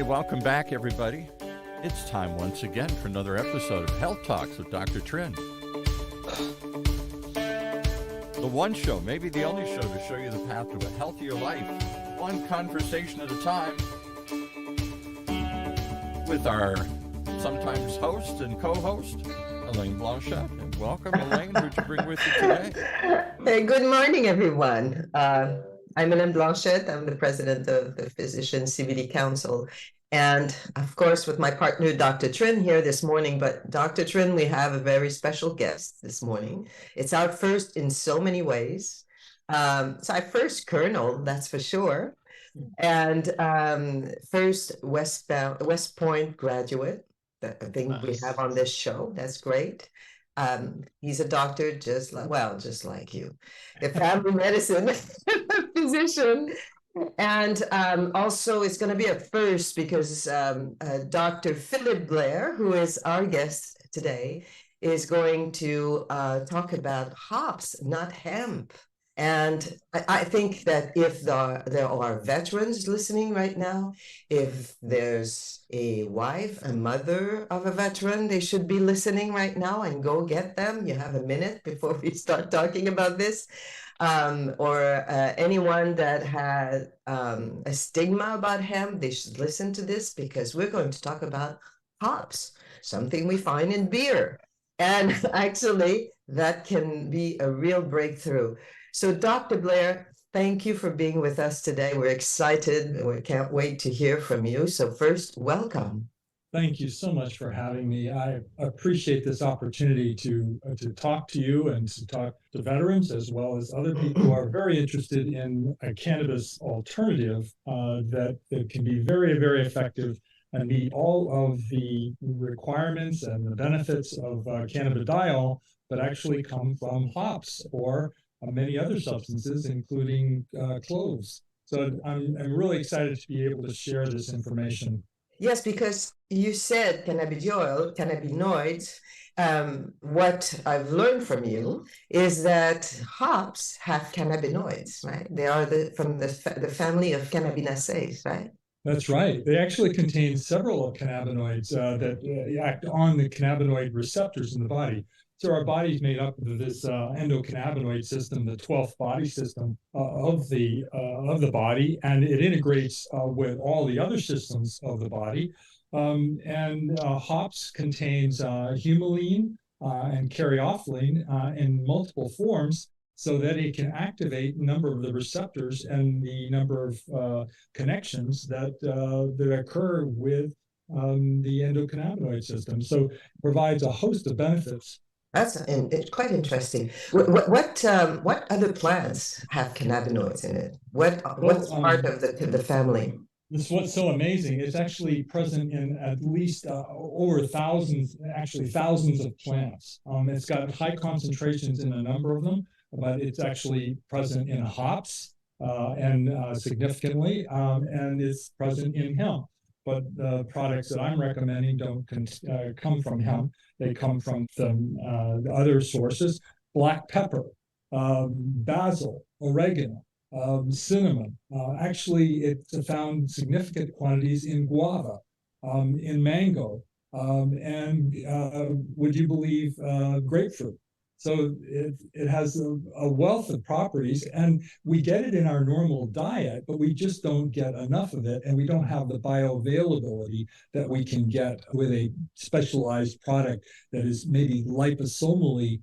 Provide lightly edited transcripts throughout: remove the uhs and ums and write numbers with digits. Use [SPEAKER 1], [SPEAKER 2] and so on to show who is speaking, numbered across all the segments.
[SPEAKER 1] Welcome back, everybody. It's time once again for another episode of Health Talks with Dr. Trinh. The one show, maybe the only show, to show you the path to a healthier life, one conversation at a time, with our sometimes host and co-host, Elaine Blanchette. And welcome, Elaine. Who'd you bring with you today?
[SPEAKER 2] Hey, good morning, everyone. I'm Elaine Blanchette. I'm the president of the Physician CBD Council. And of course, with my partner, Dr. Trinh, here this morning. But Dr. Trinh, we have a very special guest this morning. It's our first in so many ways. It's our first colonel, that's for sure. And first West Point graduate, I think we have on this show. That's great. He's a doctor just like you, a family medicine physician. And also it's going to be a first because Dr. Philip Blair, who is our guest today, is going to talk about hops, not hemp. And I think that if there are veterans listening right now, if there's a wife, a mother of a veteran, they should be listening right now, and go get them. You have a minute before we start talking about this. Or anyone that had a stigma about hemp, they should listen to this, because we're going to talk about hops, something we find in beer. And actually, that can be a real breakthrough. So Dr. Blair, thank you for being with us today. We're excited. We can't wait to hear from you. So first, welcome.
[SPEAKER 3] Thank you so much for having me. I appreciate this opportunity to talk to you and to talk to veterans, as well as other people who are very interested in a cannabis alternative that can be very, very effective and meet all of the requirements and the benefits of cannabidiol, but actually come from hops or many other substances, including cloves. So I'm really excited to be able to share this information.
[SPEAKER 2] Yes, because you said cannabidiol, cannabinoids. What I've learned from you is that hops have cannabinoids, right? They are from the family of cannabinaceae, right?
[SPEAKER 3] That's right. They actually contain several cannabinoids that act on the cannabinoid receptors in the body. So our body's made up of this endocannabinoid system, the 12th body system of the body, and it integrates with all the other systems of the body. Hops contains humulene and caryophyllene in multiple forms, so that it can activate a number of the receptors and the number of connections that occur with the endocannabinoid system. So it provides a host of benefits.
[SPEAKER 2] That's quite interesting. What other plants have cannabinoids in it? What's part of the family?
[SPEAKER 3] This is what's so amazing. It's actually present in at least over thousands of plants. It's got high concentrations in a number of them, but it's actually present in hops and significantly, and it's present in hemp. But the products that I'm recommending don't come from hemp. They come from some other sources: black pepper, basil, oregano, cinnamon. Actually, it's found significant quantities in guava, in mango, and would you believe grapefruit? So it has a wealth of properties, and we get it in our normal diet, but we just don't get enough of it, and we don't have the bioavailability that we can get with a specialized product that is maybe liposomally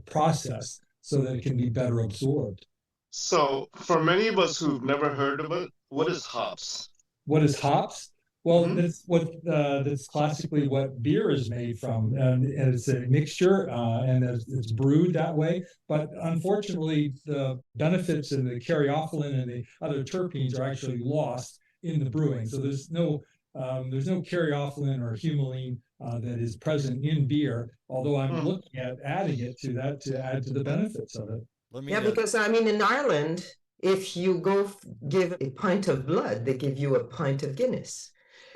[SPEAKER 3] processed so that it can be better absorbed.
[SPEAKER 4] So for many of us who've never heard of it, what is hops?
[SPEAKER 3] What is hops? Well, that's classically what beer is made from, and it's a mixture, and it's brewed that way. But unfortunately, the benefits in the caryophyllene and the other terpenes are actually lost in the brewing. So there's no caryophyllene or humulene that is present in beer. Although I'm looking at adding it to that to add to the benefits of it.
[SPEAKER 2] Because I mean, in Ireland, if you go give a pint of blood, they give you a pint of Guinness,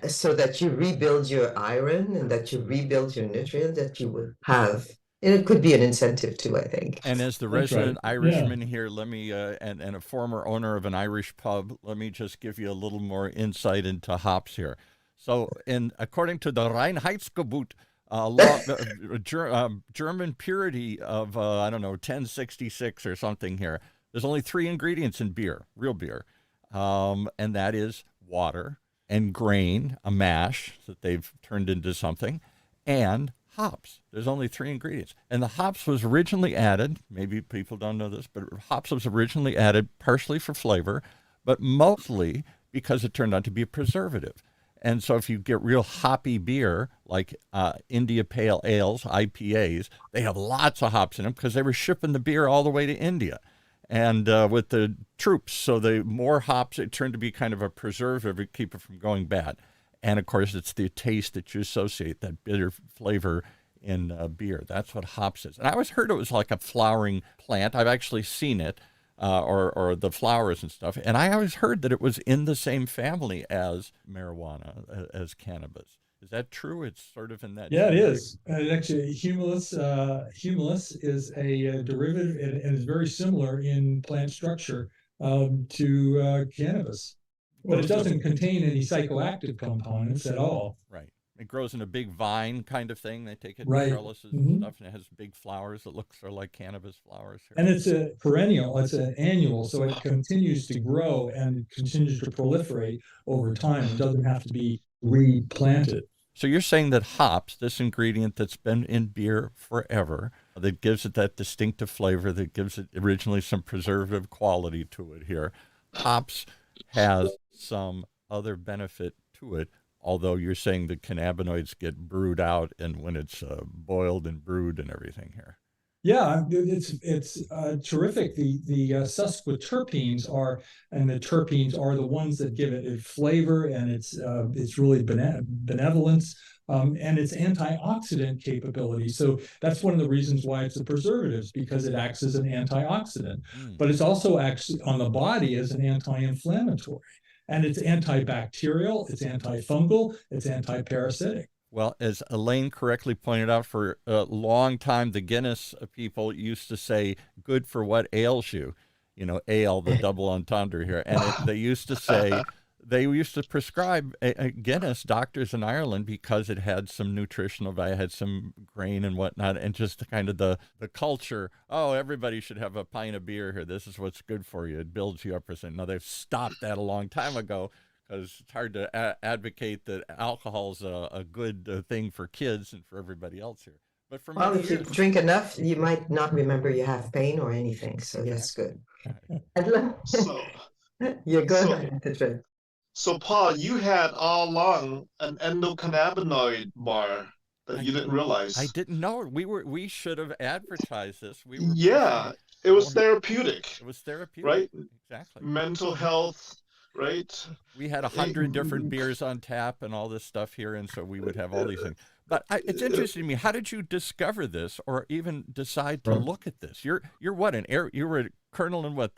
[SPEAKER 2] so that you rebuild your iron and that you rebuild your nutrients, that you will have It could be an incentive too, I think.
[SPEAKER 1] And as the
[SPEAKER 3] That's right.
[SPEAKER 1] resident Irishman here, let me, and a former owner of an Irish pub, let me just give you a little more insight into hops here. So, according to the Reinheitsgebot, German purity of, I don't know, 1066 or something here, there's only 3 ingredients in beer, real beer, and that is water and grain, a mash that they've turned into something, and hops. There's only 3 ingredients. And the hops was originally added, maybe people don't know this, but hops was originally added partially for flavor, but mostly because it turned out to be a preservative. And so if you get real hoppy beer, like India Pale Ales, IPAs, they have lots of hops in them because they were shipping the beer all the way to India. And with the troops, so the more hops, it turned to be kind of a preservative to keep it from going bad. And of course, it's the taste that you associate, that bitter flavor in beer. That's what hops is. And I always heard it was like a flowering plant. I've actually seen it, or the flowers and stuff. And I always heard that it was in the same family as marijuana, as cannabis. Is that true? It's sort of in that.
[SPEAKER 3] Yeah, it is. Actually, humulus is a derivative and is very similar in plant structure to cannabis, but it doesn't contain any psychoactive components at all.
[SPEAKER 1] Right. It grows in a big vine kind of thing. They take it in
[SPEAKER 3] Right.
[SPEAKER 1] trellises and stuff, and it has big flowers that look sort of like cannabis flowers.
[SPEAKER 3] And it's a perennial, it's an annual, so it continues to grow and continues to proliferate over time. It doesn't have to be replanted.
[SPEAKER 1] So you're saying that hops, this ingredient that's been in beer forever, that gives it that distinctive flavor, that gives it originally some preservative quality to it here, hops has some other benefit to it, although you're saying the cannabinoids get brewed out and when it's boiled and brewed and everything here.
[SPEAKER 3] Yeah, it's terrific. The sesquiterpenes are, and the terpenes are the ones that give it flavor, and it's really benevolence, and its antioxidant capability. So that's one of the reasons why it's a preservative, because it acts as an antioxidant. But it's also acts on the body as an anti-inflammatory, and it's antibacterial, it's antifungal, it's antiparasitic.
[SPEAKER 1] Well, as Elaine correctly pointed out, for a long time, the Guinness people used to say, good for what ails you, ale, the double entendre here. And they used to say, they used to prescribe a Guinness, doctors in Ireland, because it had some nutritional value, had some grain and whatnot, and just kind of the culture, everybody should have a pint of beer here. This is what's good for you. It builds you up. Now, they've stopped that a long time ago, because it's hard to advocate that alcohol is a good thing for kids and for everybody else here. But for
[SPEAKER 2] if you drink enough, you might not remember you have pain or anything. So that's good.
[SPEAKER 4] So,
[SPEAKER 2] You're good.
[SPEAKER 4] So, Paul, you had all along an endocannabinoid bar that you didn't realize.
[SPEAKER 1] I didn't know. We should have advertised this.
[SPEAKER 4] It was therapeutic.
[SPEAKER 1] It was therapeutic.
[SPEAKER 4] Right?
[SPEAKER 1] Exactly.
[SPEAKER 4] Mental health. Right.
[SPEAKER 1] We had 100 different beers on tap and all this stuff here, and so we would have all these things. But it's interesting to me. How did you discover this, or even decide to look at this? You're what, you were a colonel in what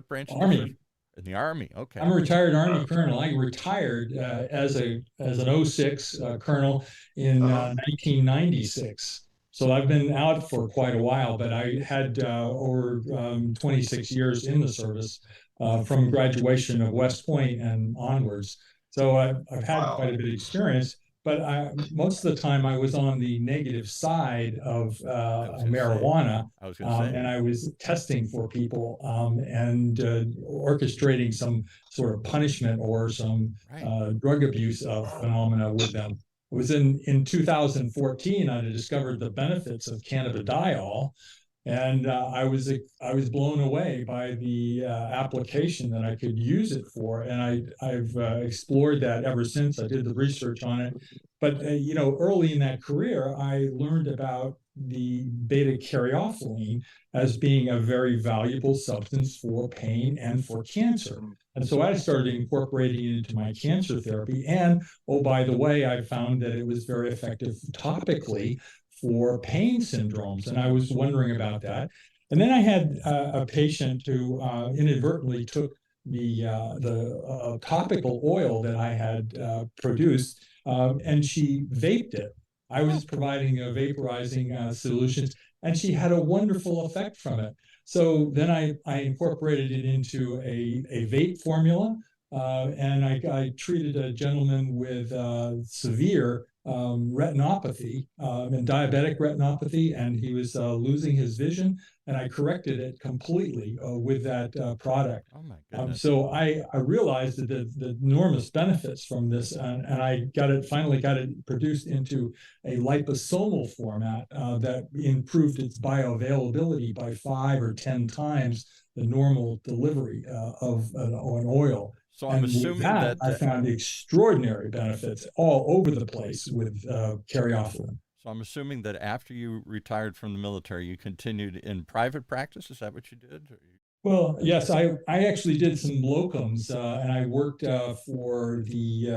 [SPEAKER 1] branch?
[SPEAKER 3] Army.
[SPEAKER 1] In the Army. Okay.
[SPEAKER 3] I'm a retired Army colonel. I retired as an 06 colonel in 1996. So I've been out for quite a while, but I had over 26 years in the service. From graduation of West Point and onwards. So I've had quite a bit of experience, but most of the time I was on the negative side of marijuana, and I was testing for people and orchestrating some sort of punishment or some drug abuse phenomena with them. It was in 2014 I discovered the benefits of cannabidiol. And I was blown away by the application that I could use it for, and I've explored that ever since. I did the research on it, but early in that career, I learned about the Beta-Caryophyllene as being a very valuable substance for pain and for cancer. And so I started incorporating it into my cancer therapy. And by the way, I found that it was very effective topically for pain syndromes, and I was wondering about that. And then I had a patient who inadvertently took the topical oil that I had produced, and she vaped it. I was providing vaporizing solutions, and she had a wonderful effect from it. So then I incorporated it into a vape formula, and I treated a gentleman with severe retinopathy and diabetic retinopathy, and he was losing his vision, and I corrected it completely with that product.
[SPEAKER 1] Oh my goodness.
[SPEAKER 3] So I realized that the enormous benefits from this, and I finally got it produced into a liposomal format that improved its bioavailability by 5 or 10 times the normal delivery of an oil.
[SPEAKER 1] So I'm assuming that
[SPEAKER 3] I found extraordinary benefits all over the place with Caryophyllene.
[SPEAKER 1] So I'm assuming that after you retired from the military, you continued in private practice. Is that what you did?
[SPEAKER 3] Well, yes, I actually did some locums, and I worked for the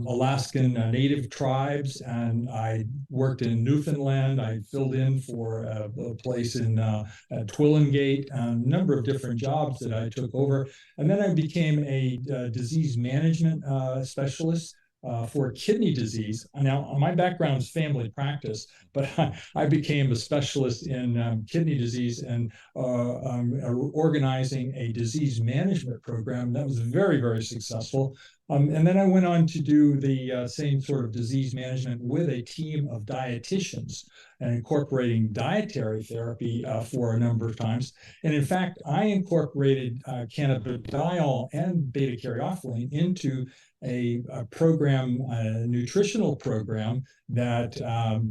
[SPEAKER 3] Alaskan Native tribes, and I worked in Newfoundland. I filled in for a place in at Twillingate, a number of different jobs that I took over. And then I became a disease management specialist for kidney disease. Now, my background is family practice, but I became a specialist in kidney disease and organizing a disease management program that was very, very successful. And then I went on to do the same sort of disease management with a team of dietitians and incorporating dietary therapy for a number of times. And in fact, I incorporated cannabidiol and beta-caryophyllene into a program, a nutritional program that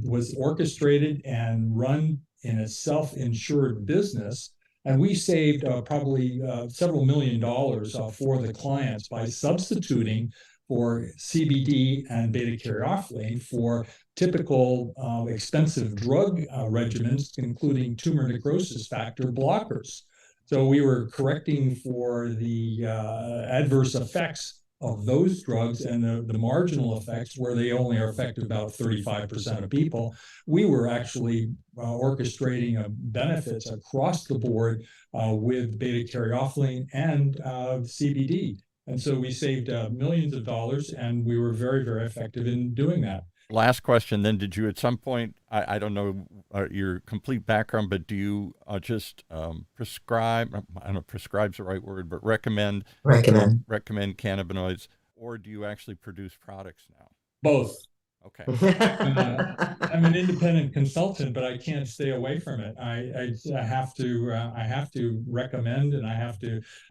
[SPEAKER 3] was orchestrated and run in a self-insured business. And we saved probably several $1 million for the clients by substituting for CBD and beta-caryophyllene for typical expensive drug regimens, including tumor necrosis factor blockers. So we were correcting for the adverse effects of those drugs and the marginal effects where they only are effective about 35% of people. We were actually orchestrating benefits across the board with beta-caryophyllene and CBD. And so we saved millions of dollars, and we were very, very effective in doing that.
[SPEAKER 1] Last question then, did you at some point, I don't know your complete background, but do you just prescribe, I don't know if prescribe's the right word, but recommend cannabinoids, or do you actually produce products now?
[SPEAKER 3] Both.
[SPEAKER 1] Okay.
[SPEAKER 3] I'm an independent consultant, but I can't stay away from it. I have to recommend, and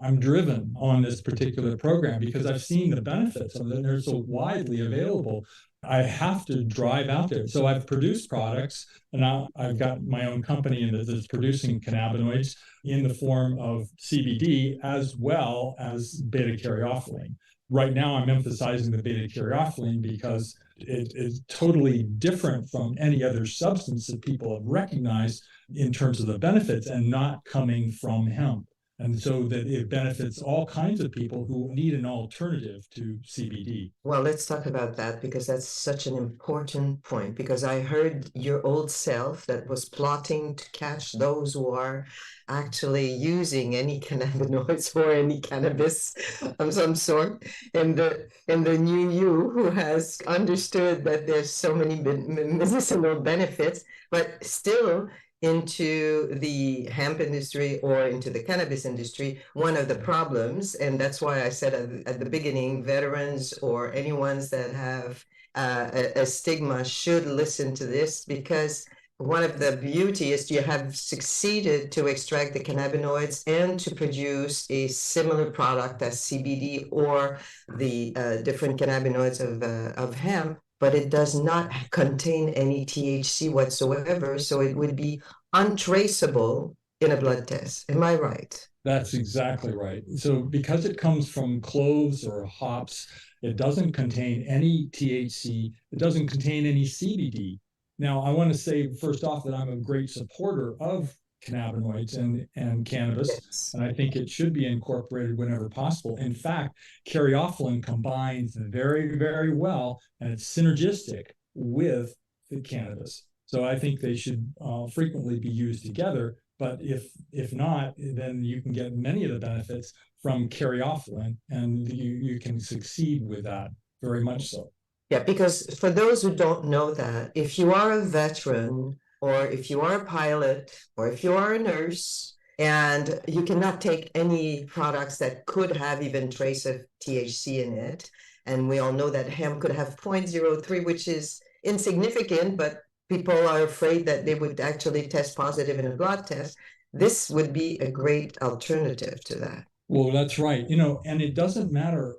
[SPEAKER 3] I'm driven on this particular program because I've seen the benefits of it, and they're so widely available. I have to drive out there. So I've produced products, and now I've got my own company that's producing cannabinoids in the form of CBD as well as beta-caryophyllene. Right now, I'm emphasizing the beta-caryophyllene because it is totally different from any other substance that people have recognized in terms of the benefits and not coming from hemp. And so that it benefits all kinds of people who need an alternative to CBD.
[SPEAKER 2] Well, let's talk about that because that's such an important point, because I heard your old self that was plotting to catch those who are actually using any cannabinoids or any cannabis of some sort, and the new you who has understood that there's so many medicinal benefits, but still into the hemp industry or into the cannabis industry, one of the problems, and that's why I said at the beginning, veterans or anyone that have a stigma should listen to this, because one of the beauty is you have succeeded to extract the cannabinoids and to produce a similar product as CBD or the different cannabinoids of hemp, but it does not contain any THC whatsoever, so it would be untraceable in a blood test. Am I right?
[SPEAKER 3] That's exactly right. So because it comes from cloves or hops, it doesn't contain any THC, it doesn't contain any CBD. Now, I want to say first off that I'm a great supporter of cannabinoids and cannabis,
[SPEAKER 2] Yes.
[SPEAKER 3] and I think it should be incorporated whenever possible. In fact, caryophyllene combines very, very well, and it's synergistic with the cannabis. So I think they should frequently be used together. But if not, then you can get many of the benefits from caryophyllene, and you can succeed with that very much so.
[SPEAKER 2] Yeah, because for those who don't know that, if you are a veteran, or if you are a pilot, or if you are a nurse, and you cannot take any products that could have even trace of THC in it, and we all know that hemp could have 0.03, which is insignificant, but people are afraid that they would actually test positive in a blood test. This would be a great alternative to that.
[SPEAKER 3] Well, that's right. And it doesn't matter.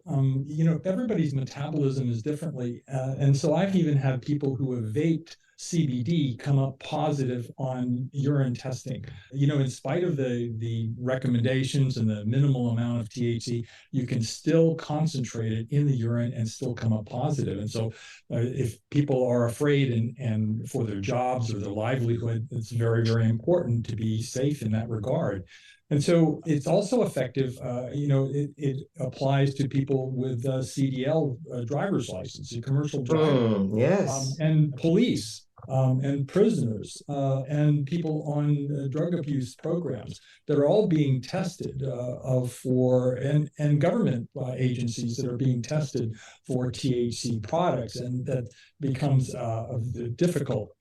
[SPEAKER 3] Everybody's metabolism is differently. And so I've even had people who have vaped CBD come up positive on urine testing. In spite of the recommendations and the minimal amount of THC, you can still concentrate it in the urine and still come up positive. And so if people are afraid and for their jobs or their livelihood, it's very, very important to be safe in that regard. And so it's also effective. It applies to people with CDL driver's license, a commercial driver,
[SPEAKER 2] Yes.
[SPEAKER 3] and police, and prisoners, and people on drug abuse programs that are all being tested and government agencies that are being tested for THC products, and that becomes a difficult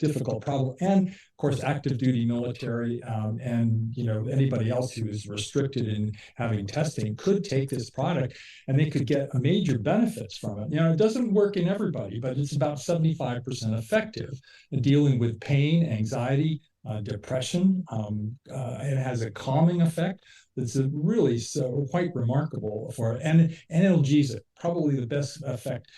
[SPEAKER 3] problem. And of course, active duty military, and anybody else who is restricted in having testing could take this product, and they could get major benefits from it. It doesn't work in everybody, but it's about 75% effective in dealing with pain, anxiety, depression. It has a calming effect that's really quite remarkable and analgesic. Probably the best effect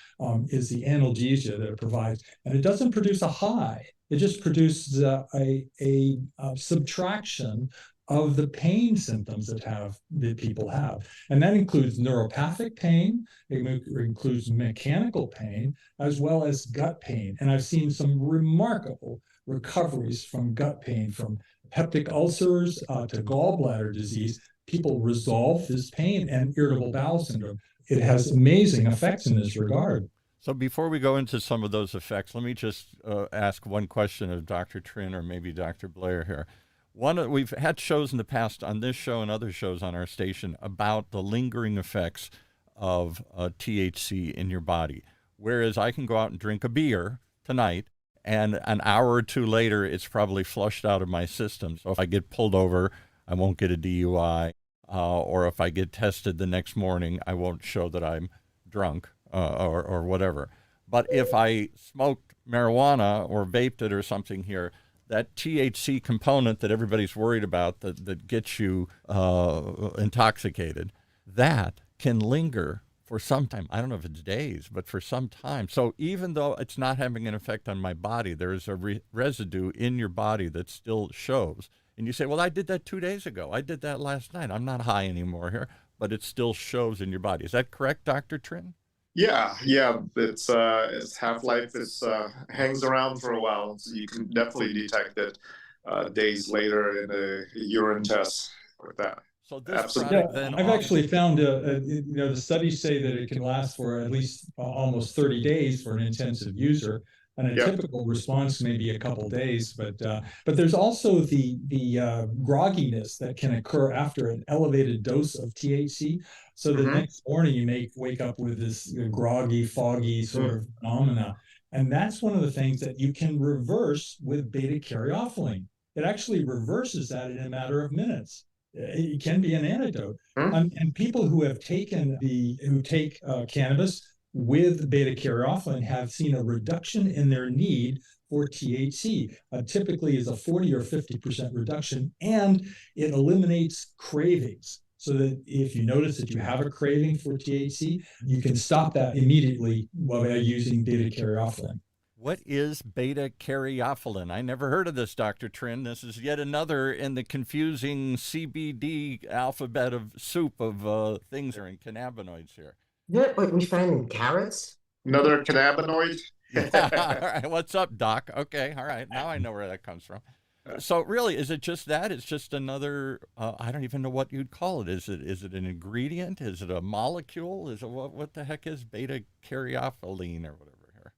[SPEAKER 3] is the analgesia that it provides, and it doesn't produce a high. It just produces a subtraction of the pain symptoms that people have. And that includes neuropathic pain, it includes mechanical pain, as well as gut pain. And I've seen some remarkable recoveries from gut pain, from peptic ulcers to gallbladder disease. People resolve this pain, and irritable bowel syndrome. It has amazing effects in this regard.
[SPEAKER 1] So before we go into some of those effects, let me just ask one question of Dr. Trinh or maybe Dr. Blair here. We've had shows in the past on this show and other shows on our station about the lingering effects of THC in your body. Whereas I can go out and drink a beer tonight, and an hour or two later, it's probably flushed out of my system. So if I get pulled over, I won't get a DUI. Or if I get tested the next morning, I won't show that I'm drunk or whatever. But if I smoked marijuana or vaped it or something here, that THC component that everybody's worried about that gets you intoxicated, that can linger for some time. I don't know if it's days, but for some time. So even though it's not having an effect on my body, there is a residue in your body that still shows. And you say, well, I did that 2 days ago. I did that last night. I'm not high anymore here, but it still shows in your body. Is that correct, Dr. Trinh?
[SPEAKER 4] Yeah. It's half-life hangs around for a while, so you can definitely detect it days later in a urine test with that.
[SPEAKER 1] So this
[SPEAKER 4] Absolutely.
[SPEAKER 1] product then
[SPEAKER 3] I've actually found the studies say that it can last for at least almost 30 days for an intensive user. And a typical response may be a couple days, but there's also the grogginess that can occur after an elevated dose of THC. So the next morning you may wake up with this groggy, foggy sort of phenomena, and that's one of the things that you can reverse with beta-caryophyllene. It actually reverses that in a matter of minutes. It can be an antidote, and people who have take cannabis with beta-caryophyllene have seen a reduction in their need for THC. Typically is a 40 or 50% reduction, and it eliminates cravings. So that if you notice that you have a craving for THC, you can stop that immediately by using beta-caryophyllene.
[SPEAKER 1] What is beta-caryophyllene? I never heard of this, Dr. Trinh. This is yet another in the confusing CBD alphabet of soup of things that are in cannabinoids here.
[SPEAKER 2] Yeah, what we find in carrots?
[SPEAKER 4] Another cannabinoid?
[SPEAKER 1] All right. What's up, Doc? Okay. All right. Now I know where that comes from. So really, is it just that? It's just another, I don't even know what you'd call it. Is it an ingredient? Is it a molecule? Is it what the heck is beta-caryophyllene or whatever here?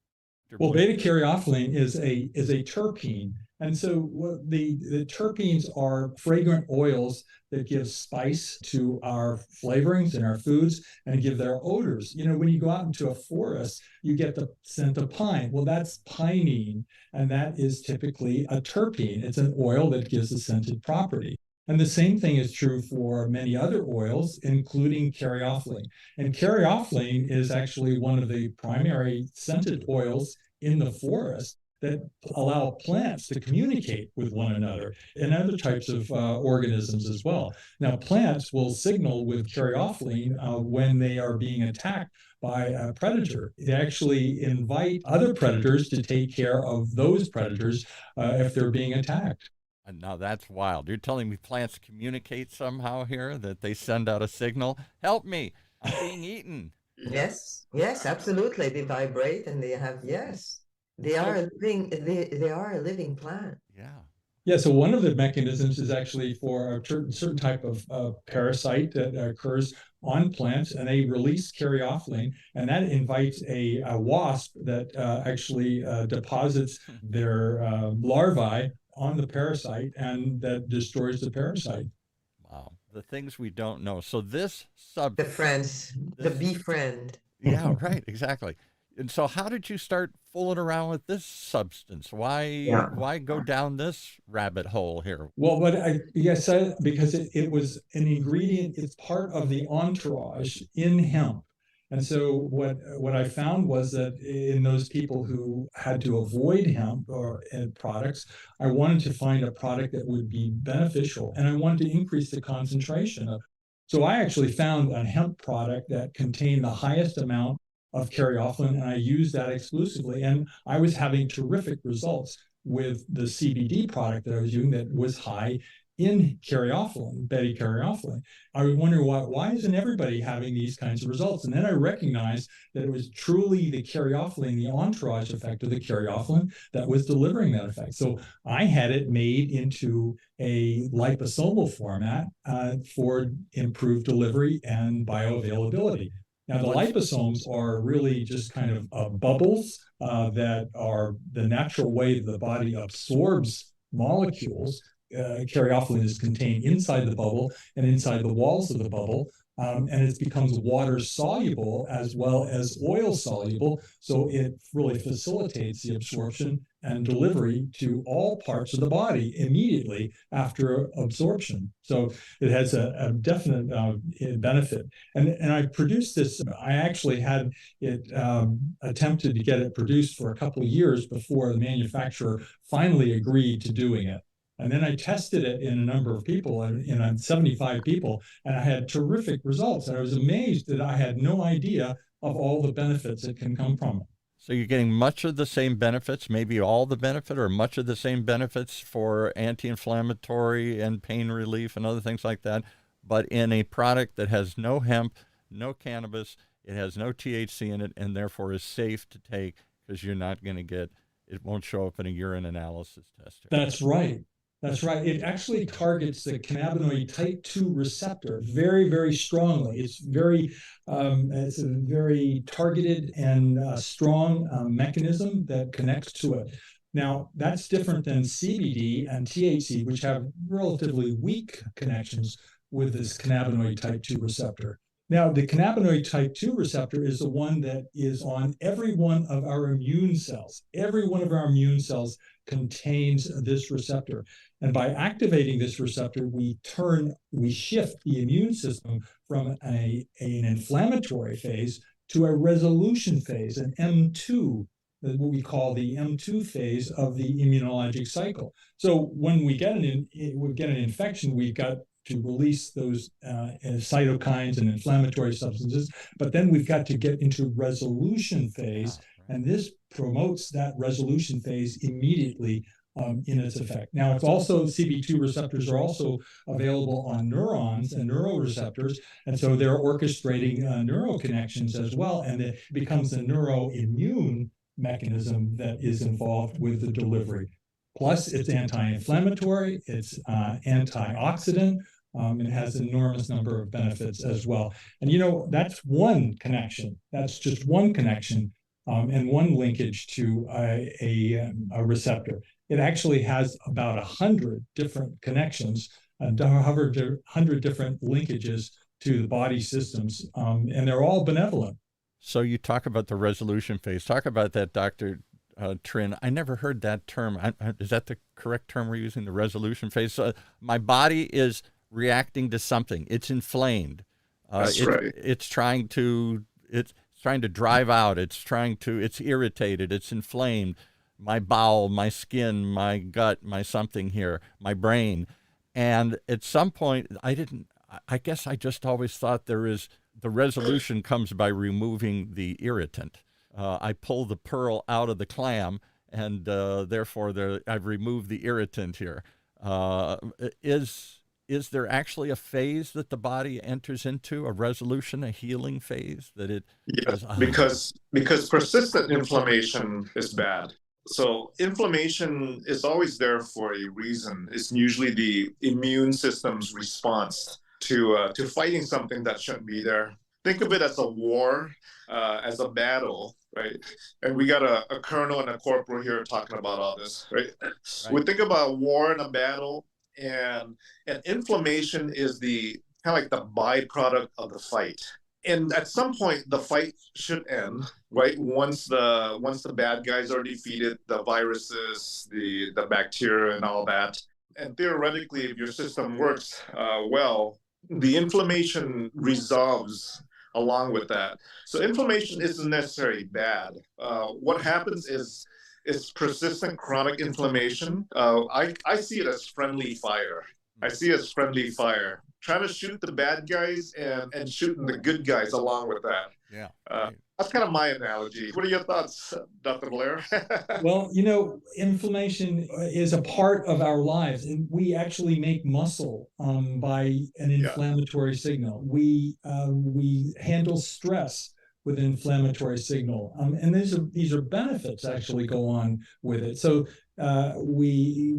[SPEAKER 3] Well, beta-caryophyllene is a terpene, And so what the terpenes are fragrant oils that give spice to our flavorings and our foods and give their odors. You know, when you go out into a forest, you get the scent of pine. Well, that's pinene, and that is typically a terpene. It's an oil that gives a scented property. And the same thing is true for many other oils, including caryophyllene. And caryophyllene is actually one of the primary scented oils in the forest that allow plants to communicate with one another and other types of organisms as well. Now, plants will signal with caryophyllene when they are being attacked by a predator. They actually invite other predators to take care of those predators if they're being attacked.
[SPEAKER 1] And now that's wild. You're telling me plants communicate somehow here, that they send out a signal? Help me, I'm being eaten.
[SPEAKER 2] Yes, yes, absolutely. They vibrate and they have, yes. They are a living, they are a living plant.
[SPEAKER 1] Yeah.
[SPEAKER 3] Yeah, so one of the mechanisms is actually for a certain type of parasite that occurs on plants, and they release caryophyllene, and that invites a wasp that actually deposits their larvae on the parasite, and that destroys the parasite.
[SPEAKER 1] Wow. The things we don't know. So this
[SPEAKER 2] The friends, the bee friend.
[SPEAKER 1] Yeah, right, exactly. And so how did you start fooling around with this substance? Why go down this rabbit hole here?
[SPEAKER 3] Well, yes, because it was an ingredient, it's part of the entourage in hemp. And so what I found was that in those people who had to avoid hemp or products, I wanted to find a product that would be beneficial, and I wanted to increase the concentration of. So I actually found a hemp product that contained the highest amount of caryophyllene, and I used that exclusively. And I was having terrific results with the CBD product that I was using that was high in caryophyllene, Beta-Caryophyllene. I was wondering why isn't everybody having these kinds of results? And then I recognized that it was truly the caryophyllene, the entourage effect of the caryophyllene, that was delivering that effect. So I had it made into a liposomal format for improved delivery and bioavailability. Now, the liposomes are really just kind of bubbles that are the natural way the body absorbs molecules. Caryophyllene is contained inside the bubble and inside the walls of the bubble, and it becomes water soluble as well as oil soluble. So it really facilitates the absorption and delivery to all parts of the body immediately after absorption. So it has a definite benefit. And I produced this, I actually had it attempted to get it produced for a couple of years before the manufacturer finally agreed to doing it. And then I tested it in a number of people, in 75 people, and I had terrific results. And I was amazed that I had no idea of all the benefits that can come from it.
[SPEAKER 1] So you're getting much of the same benefits, maybe all the benefit or much of the same benefits for anti-inflammatory and pain relief and other things like that, but in a product that has no hemp, no cannabis, it has no THC in it, and therefore is safe to take because you're not going to get, it won't show up in a urine analysis test.
[SPEAKER 3] That's right. That's right. It actually targets the cannabinoid type 2 receptor very, very strongly. It's a very targeted and strong mechanism that connects to it. Now, that's different than CBD and THC, which have relatively weak connections with this cannabinoid type 2 receptor. Now, the cannabinoid type 2 receptor is the one that is on every one of our immune cells. Every one of our immune cells contains this receptor. And by activating this receptor, we shift the immune system from an inflammatory phase to a resolution phase, an M2, what we call the M2 phase of the immunologic cycle. So when we get an infection, we've got to release those cytokines and inflammatory substances, but then we've got to get into resolution phase, and this promotes that resolution phase immediately in its effect. Now, it's also, CB2 receptors are also available on neurons and neuroreceptors, and so they're orchestrating neural connections as well, and it becomes a neuroimmune mechanism that is involved with the delivery. Plus, it's anti-inflammatory, it's antioxidant, it has an enormous number of benefits as well. And that's one connection. That's just one connection and one linkage to a receptor. it actually has about 100 different connections, 100 different linkages to the body systems, and they're all benevolent.
[SPEAKER 1] So you talk about the resolution phase. Talk about that, Dr. Trinh. I never heard that term. Is that the correct term we're using, the resolution phase? So my body is reacting to something. It's inflamed.
[SPEAKER 4] That's right.
[SPEAKER 1] It's trying to drive out. It's irritated. It's inflamed. My bowel, my skin, my gut, my something here, my brain. And at some point, I guess I just always thought the resolution comes by removing the irritant. I pull the pearl out of the clam, and therefore I've removed the irritant here. Is there actually a phase that the body enters into, a resolution, a healing phase that it?
[SPEAKER 4] Yes, because persistent inflammation is bad. So inflammation is always there for a reason. It's usually the immune system's response to fighting something that shouldn't be there. Think of it as a war, as a battle, right? And we got a colonel and a corporal here talking about all this, right? We think about war and a battle, and inflammation is the kind of like the byproduct of the fight. And at some point, the fight should end, right? Once the bad guys are defeated, the viruses, the bacteria, and all that. And theoretically, if your system works well, the inflammation resolves along with that. So inflammation isn't necessarily bad. What happens is persistent chronic inflammation. I see it as friendly fire. Trying to shoot the bad guys and shooting the good guys along with that.
[SPEAKER 1] Yeah.
[SPEAKER 4] That's kind of my analogy. What are your thoughts, Dr. Blair?
[SPEAKER 3] Well, inflammation is a part of our lives, and we actually make muscle by an inflammatory signal. We handle stress with an inflammatory signal, and these are benefits actually go on with it. So we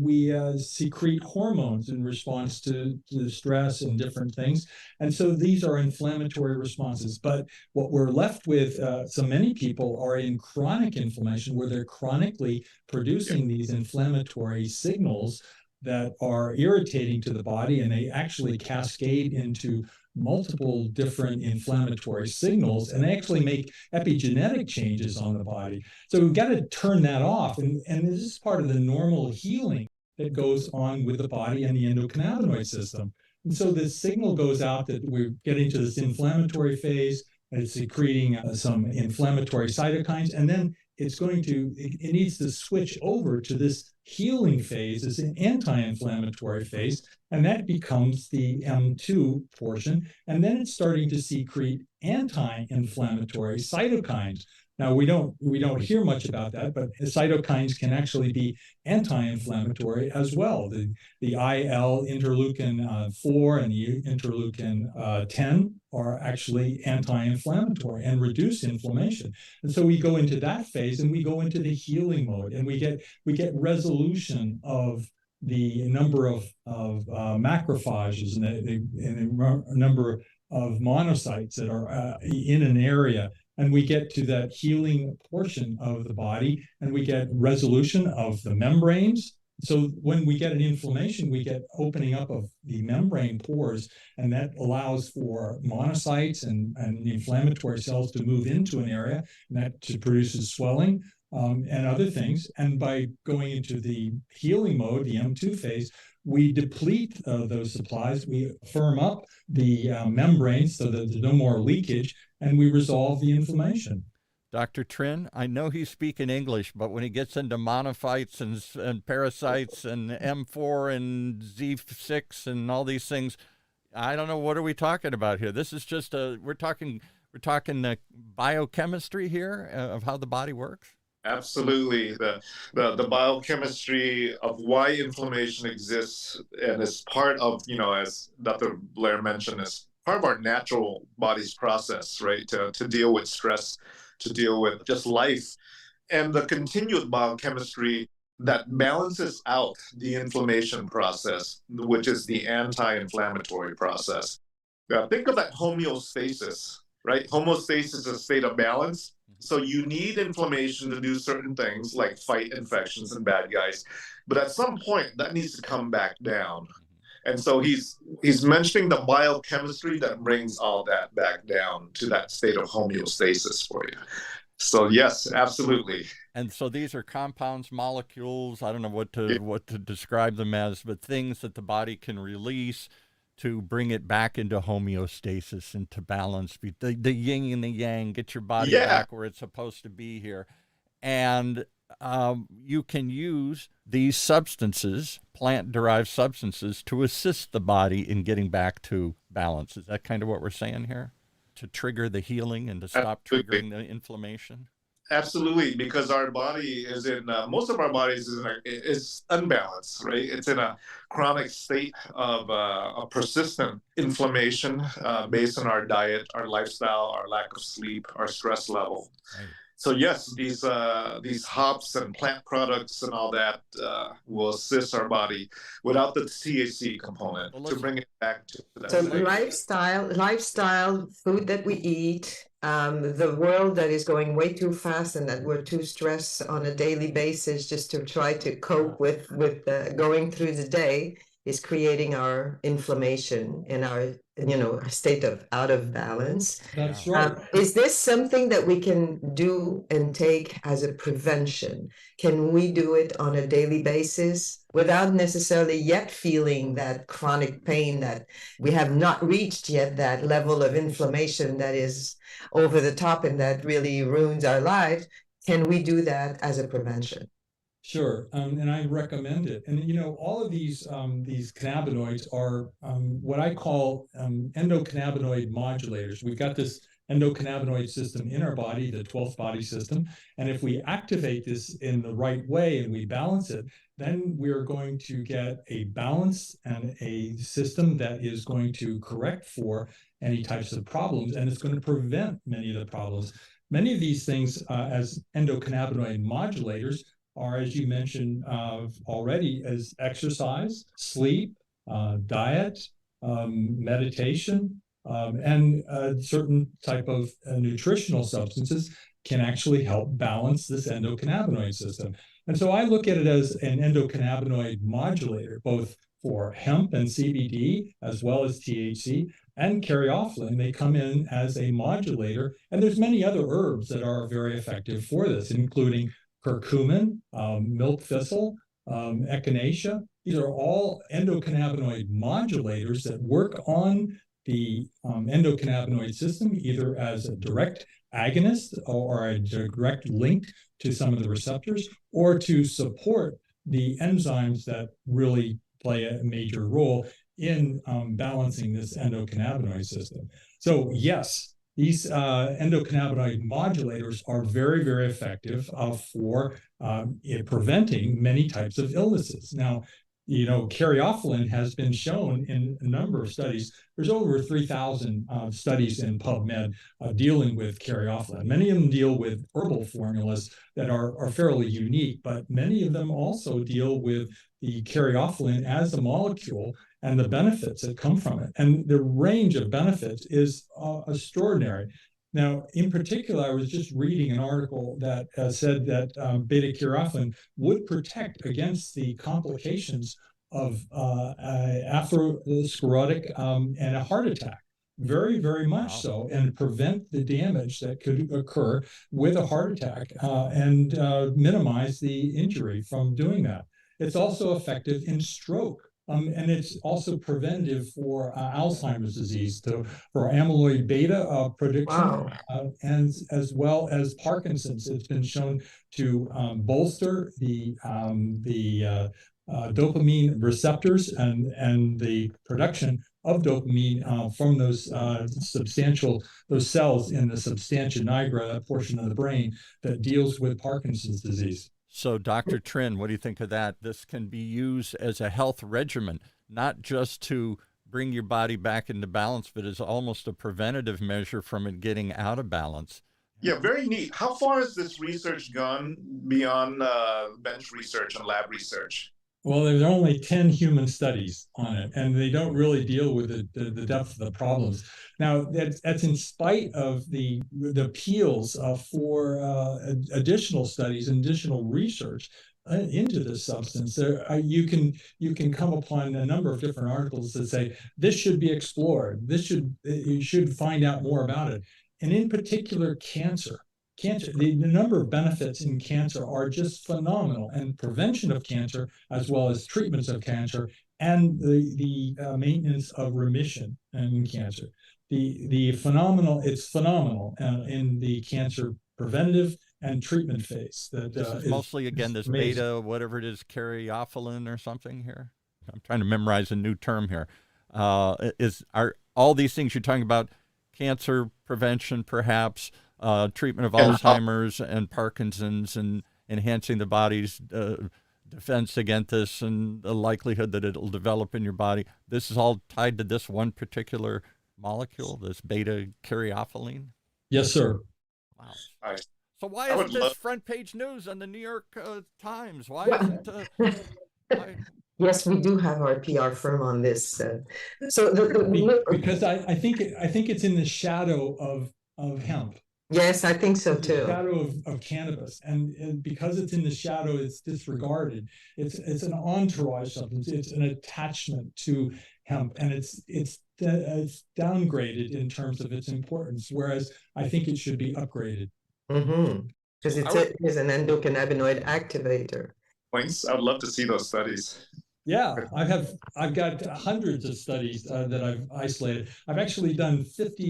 [SPEAKER 3] secrete hormones in response to stress and different things, and so these are inflammatory responses. But what we're left with, so many people are in chronic inflammation, where they're chronically producing these inflammatory signals that are irritating to the body, and they actually cascade into multiple different inflammatory signals, and they actually make epigenetic changes on the body. So we've got to turn that off, and this is part of the normal healing that goes on with the body and the endocannabinoid system. And so the signal goes out that we're getting to this inflammatory phase, and it's secreting some inflammatory cytokines, and then it needs to switch over to this healing phase, this anti-inflammatory phase, and that becomes the M2 portion. And then it's starting to secrete anti-inflammatory cytokines. Now, we don't hear much about that, but the cytokines can actually be anti-inflammatory as well. The IL interleukin 4 and the interleukin 10 are actually anti-inflammatory and reduce inflammation. And so we go into that phase, and we go into the healing mode, and we get resolution of the number of macrophages and the number of monocytes that are in an area. And we get to that healing portion of the body, and we get resolution of the membranes. So when we get an inflammation, we get opening up of the membrane pores, and that allows for monocytes and inflammatory cells to move into an area, and that produces swelling and other things. And by going into the healing mode, the M2 phase, we deplete those supplies, we firm up the membranes so that there's no more leakage, and we resolve the inflammation.
[SPEAKER 1] Dr. Trinh, I know he's speaking English, but when he gets into monophytes and parasites and M4 and Z6 and all these things, I don't know, what are we talking about here? This is just we're talking biochemistry here of how the body works.
[SPEAKER 4] Absolutely. The biochemistry of why inflammation exists, and is part of, as Dr. Blair mentioned, is part of our natural body's process, right? To deal with stress, to deal with just life, and the continued biochemistry that balances out the inflammation process, which is the anti-inflammatory process. Think of that homeostasis, right? Homeostasis is a state of balance. So you need inflammation to do certain things like fight infections and bad guys. But at some point, that needs to come back down. And so he's mentioning the biochemistry that brings all that back down to that state of homeostasis for you. So yes, absolutely.
[SPEAKER 1] And so these are compounds, molecules, I don't know what to describe them as, but things that the body can release to bring it back into homeostasis, into balance, the yin and the yang, get your body back where it's supposed to be here. And you can use these substances, plant-derived substances, to assist the body in getting back to balance. Is that kind of what we're saying here? To trigger the healing and to stop triggering the inflammation?
[SPEAKER 4] Absolutely, because our body is in, most of our bodies is unbalanced, right? It's in a chronic state of a persistent inflammation based on our diet, our lifestyle, our lack of sleep, our stress level. Right. So yes, these hops and plant products and all that will assist our body without the THC component to bring it back to that.
[SPEAKER 2] So lifestyle, food that we eat, the world that is going way too fast and that we're too stressed on a daily basis just to try to cope with going through the day is creating our inflammation in our state of out of balance.
[SPEAKER 3] That's right.
[SPEAKER 2] Is this something that we can do and take as a prevention? Can we do it on a daily basis without necessarily yet feeling that chronic pain, that we have not reached yet that level of inflammation that is over the top and that really ruins our life? Can we do that as a prevention?
[SPEAKER 3] Sure, and I recommend it. And all of these cannabinoids are what I call endocannabinoid modulators. We've got this endocannabinoid system in our body, the 12th body system, and if we activate this in the right way and we balance it, then we're going to get a balance and a system that is going to correct for any types of problems, and it's going to prevent many of the problems. Many of these things as endocannabinoid modulators are, as you mentioned already, as exercise, sleep, diet, meditation, and certain type of nutritional substances can actually help balance this endocannabinoid system. And so I look at it as an endocannabinoid modulator, both for hemp and CBD, as well as THC and caryophyllene. They come in as a modulator, and there's many other herbs that are very effective for this, including curcumin, milk thistle, echinacea. These are all endocannabinoid modulators that work on the endocannabinoid system, either as a direct agonist or a direct link to some of the receptors, or to support the enzymes that really play a major role in balancing this endocannabinoid system. So yes, these endocannabinoid modulators are very, very effective for preventing many types of illnesses. Now, caryophyllene has been shown in a number of studies. There's over 3,000 studies in PubMed dealing with caryophyllene. Many of them deal with herbal formulas that are fairly unique, but many of them also deal with the caryophyllene as a molecule and the benefits that come from it. And the range of benefits is extraordinary. Now, in particular, I was just reading an article that said that beta-caryophyllene would protect against the complications of atherosclerotic and a heart attack. Very, very much so, and prevent the damage that could occur with a heart attack and minimize the injury from doing that. It's also effective in stroke. And it's also preventive for Alzheimer's disease, for amyloid beta prediction, and as well as Parkinson's. It's been shown to bolster the dopamine receptors and the production of dopamine from those cells in the substantia nigra, that portion of the brain that deals with Parkinson's disease.
[SPEAKER 1] So, Dr. Trinh, what do you think of that? This can be used as a health regimen, not just to bring your body back into balance, but as almost a preventative measure from it getting out of balance.
[SPEAKER 4] Yeah, very neat. How far has this research gone beyond bench research and lab research?
[SPEAKER 3] Well, there's only 10 human studies on it, and they don't really deal with the depth of the problems. Now, that's in spite of the appeals for additional studies and additional research into this substance. You can come upon a number of different articles that say this should be explored. You should find out more about it, and in particular, cancer. The number of benefits in cancer are just phenomenal, and prevention of cancer as well as treatments of cancer and the maintenance of remission in cancer. It's phenomenal in the cancer preventative and treatment phase.
[SPEAKER 1] This is mostly, again, this
[SPEAKER 3] amazing.
[SPEAKER 1] beta, whatever it is, caryophyllene or something here. I'm trying to memorize a new term here. Are all these things you're talking about cancer prevention, perhaps, treatment of Alzheimer's and Parkinson's, and enhancing the body's defense against this and the likelihood that it'll develop in your body? This is all tied to this one particular molecule, this beta-Caryophyllene?
[SPEAKER 3] Yes, sir.
[SPEAKER 1] Wow.
[SPEAKER 4] Nice.
[SPEAKER 1] So why isn't this front page news on the New York Times? Why isn't
[SPEAKER 2] Yes, we do have our PR firm on this.
[SPEAKER 3] Because I think it's in the shadow of hemp.
[SPEAKER 2] Yes, I think so too.
[SPEAKER 3] The shadow of cannabis, and because it's in the shadow, it's disregarded. It's an entourage substance. It's an attachment to hemp, and it's downgraded in terms of its importance. Whereas I think it should be upgraded.
[SPEAKER 2] Because it is an endocannabinoid activator.
[SPEAKER 4] Thanks. I'd love to see those studies.
[SPEAKER 3] Yeah, I've got hundreds of studies that I've isolated. I've actually done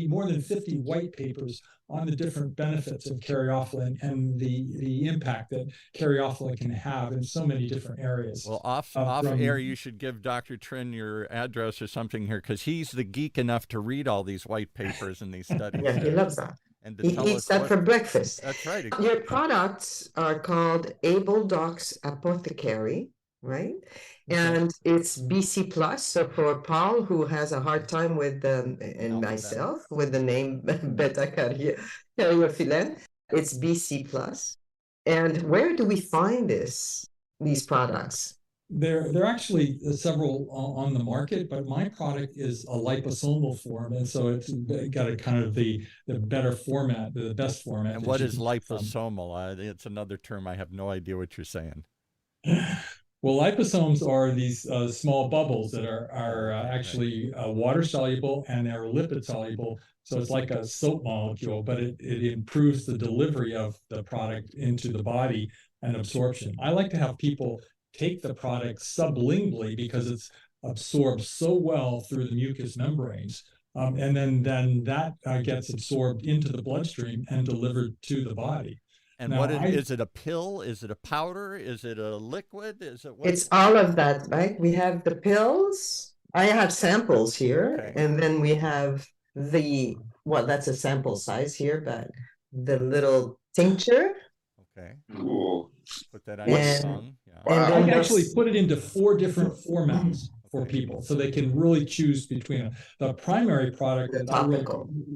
[SPEAKER 3] more than 50 white papers on the different benefits of caryophyllene and the impact that caryophyllene can have in so many different areas.
[SPEAKER 1] Well, off air, you should give Dr. Trinh your address or something here, because he's the geek enough to read all these white papers and these studies.
[SPEAKER 2] Yeah, he loves that.
[SPEAKER 1] And
[SPEAKER 2] he eats that for breakfast.
[SPEAKER 1] That's right.
[SPEAKER 2] Your products are called Abledocs Apothecary, right? And it's BC plus. So for Paul, who has a hard time with and myself with the name Beta-Caryophyllene, it's BC plus. And where do we find these products?
[SPEAKER 3] There are actually several on the market, but my product is a liposomal form, and so it's got a kind of the better format, the best format.
[SPEAKER 1] And what is liposomal? It's another term. I have no idea what you're saying.
[SPEAKER 3] Well, liposomes are these small bubbles that are actually water soluble, and they're lipid soluble. So it's like a soap molecule, but it improves the delivery of the product into the body and absorption. I like to have people take the product sublingually because it's absorbed so well through the mucous membranes. And then that gets absorbed into the bloodstream and delivered to the body.
[SPEAKER 1] And now, is it a pill? Is it a powder? Is it a liquid?
[SPEAKER 2] It's all of that, right? We have the pills. I have samples here, and then we have that's a sample size here, but the little tincture.
[SPEAKER 1] Okay.
[SPEAKER 4] Cool.
[SPEAKER 1] Put that on your tongue.
[SPEAKER 3] Yeah. Wow. I can actually put it into 4 different formats for people, so they can really choose between them. The primary product that I really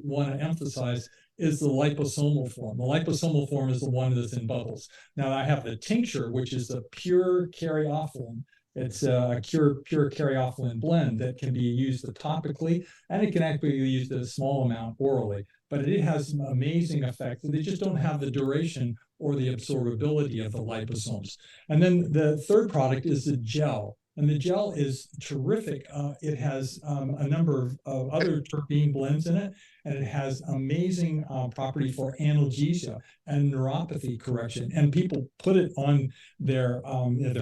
[SPEAKER 3] want to emphasize is the liposomal form. The liposomal form is the one that's in bubbles. Now I have the tincture, which is the pure caryophyllene. It's a pure caryophyllene blend that can be used topically, and it can actually be used a small amount orally. But it has some amazing effects. They just don't have the duration or the absorbability of the liposomes. And then the third product is the gel. And the gel is terrific. It has a number of other terpene blends in it, and it has amazing property for analgesia and neuropathy correction. And people put it on their